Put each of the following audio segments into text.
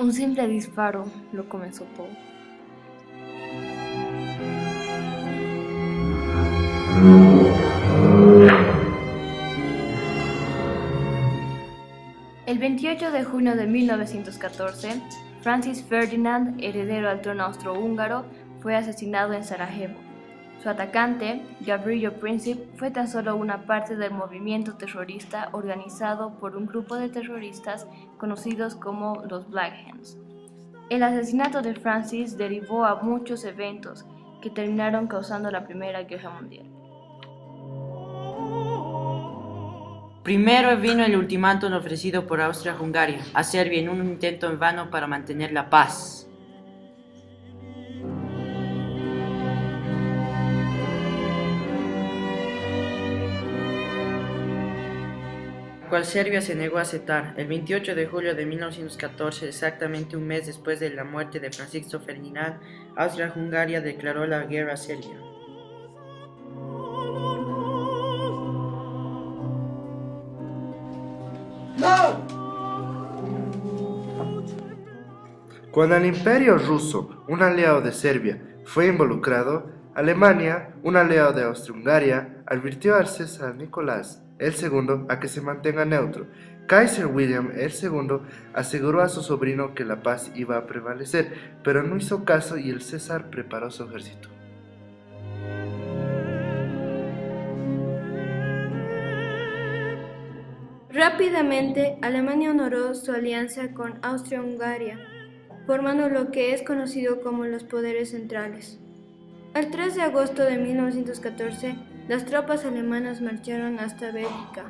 Un simple disparo lo comenzó todo. El 28 de junio de 1914, Francis Ferdinand, heredero al trono austrohúngaro, fue asesinado en Sarajevo. Su atacante, Gavrilo Princip, fue tan solo una parte del movimiento terrorista organizado por un grupo de terroristas conocidos como los Black Hands. El asesinato de Francis derivó a muchos eventos que terminaron causando la Primera Guerra Mundial. Primero vino el ultimátum ofrecido por Austria-Hungaria a Serbia en un intento en vano para mantener la paz. Cual Serbia se negó a aceptar. El 28 de julio de 1914, exactamente un mes después de la muerte de Francisco Ferdinand, Austria-Hungaria declaró la guerra a Serbia. Cuando el Imperio ruso, un aliado de Serbia, fue involucrado, Alemania, un aliado de Austria-Hungaria, advirtió al César Nicolás II a que se mantenga neutro. Kaiser William II aseguró a su sobrino que la paz iba a prevalecer, pero no hizo caso y el César preparó su ejército. Rápidamente, Alemania honoró su alianza con Austria-Hungaria, formando lo que es conocido como los poderes centrales. El 3 de agosto de 1914, las tropas alemanas marcharon hasta Bélgica.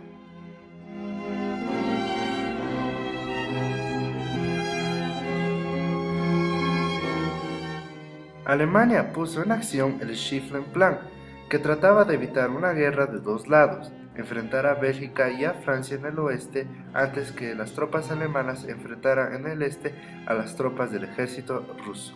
Alemania puso en acción el Schlieffen-Plan, que trataba de evitar una guerra de dos lados, enfrentar a Bélgica y a Francia en el oeste antes que las tropas alemanas enfrentaran en el este a las tropas del ejército ruso.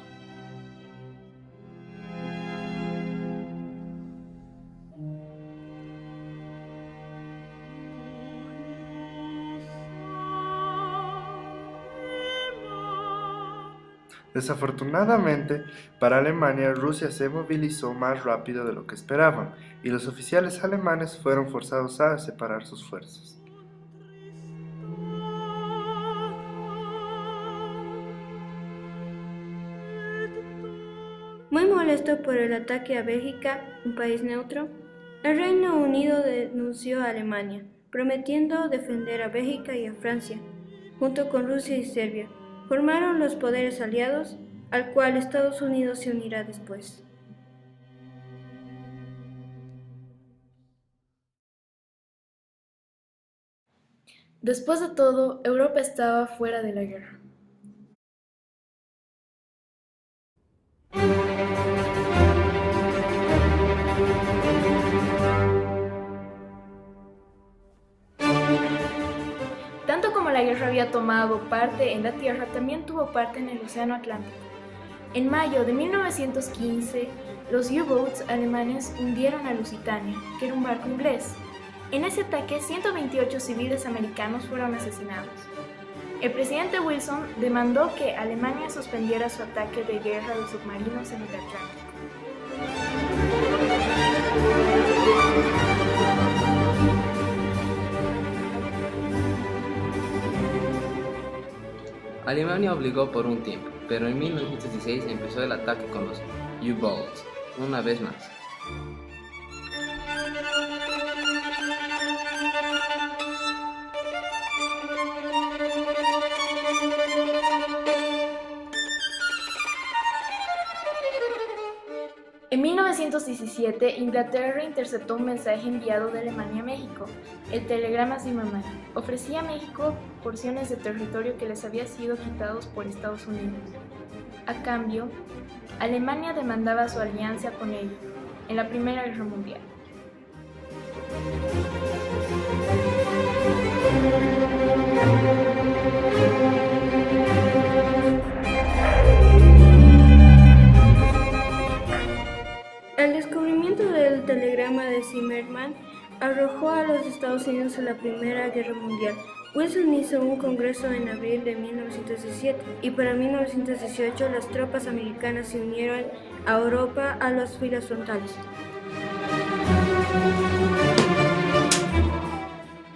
Desafortunadamente, para Alemania, Rusia se movilizó más rápido de lo que esperaban, y los oficiales alemanes fueron forzados a separar sus fuerzas. Muy molesto por el ataque a Bélgica, un país neutro, el Reino Unido denunció a Alemania, prometiendo defender a Bélgica y a Francia, junto con Rusia y Serbia. Formaron los poderes aliados, al cual Estados Unidos se unirá después. Después de todo, Europa estaba fuera de la guerra. Tanto como la guerra había tomado parte en la tierra, también tuvo parte en el Océano Atlántico. En mayo de 1915, los U-boats alemanes hundieron a Lusitania, que era un barco inglés. En ese ataque, 128 civiles americanos fueron asesinados. El presidente Wilson demandó que Alemania suspendiera su ataque de guerra de submarinos en el Atlántico. Alemania obligó por un tiempo, pero en 1916 empezó el ataque con los U-boats, una vez más. En 1917, Inglaterra interceptó un mensaje enviado de Alemania a México, el telegrama Zimmermann. Ofrecía a México porciones de territorio que les había sido quitados por Estados Unidos. A cambio, Alemania demandaba su alianza con ellos en la Primera Guerra Mundial. El descubrimiento del telegrama de Zimmermann arrojó a los Estados Unidos a la Primera Guerra Mundial, Wilson hizo un congreso en abril de 1917 y para 1918 las tropas americanas se unieron a Europa a las filas frontales.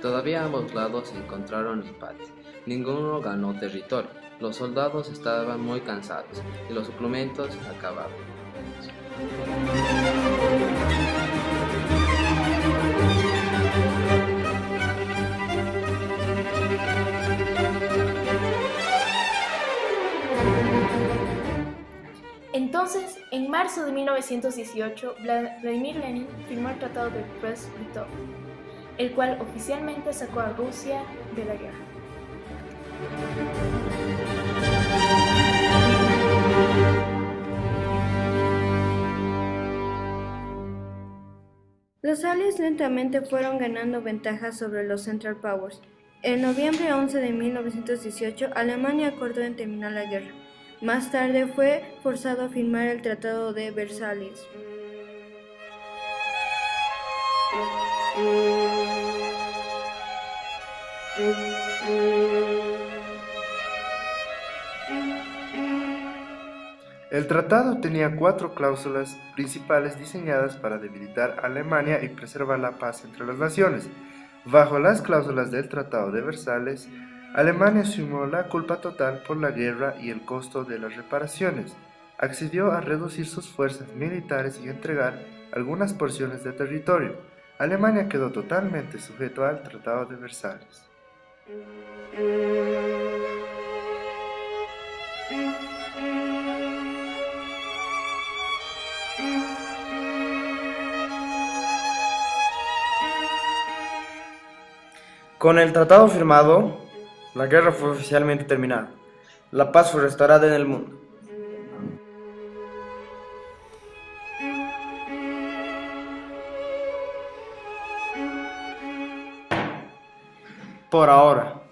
Todavía ambos lados encontraron empate. Ninguno ganó territorio. Los soldados estaban muy cansados y los suplementos acabaron. Entonces, en marzo de 1918, Vladimir Lenin firmó el Tratado de Brest-Litov, el cual oficialmente sacó a Rusia de la guerra. Los Allies lentamente fueron ganando ventajas sobre los Central Powers. En noviembre 11 de 1918, Alemania acordó en terminar la guerra. Más tarde fue forzado a firmar el Tratado de Versalles. El tratado tenía 4 cláusulas principales diseñadas para debilitar a Alemania y preservar la paz entre las naciones. Bajo las cláusulas del Tratado de Versalles, Alemania asumió la culpa total por la guerra y el costo de las reparaciones. Accedió a reducir sus fuerzas militares y entregar algunas porciones de territorio. Alemania quedó totalmente sujeto al Tratado de Versalles. Con el tratado firmado, la guerra fue oficialmente terminada. La paz fue restaurada en el mundo. Por ahora.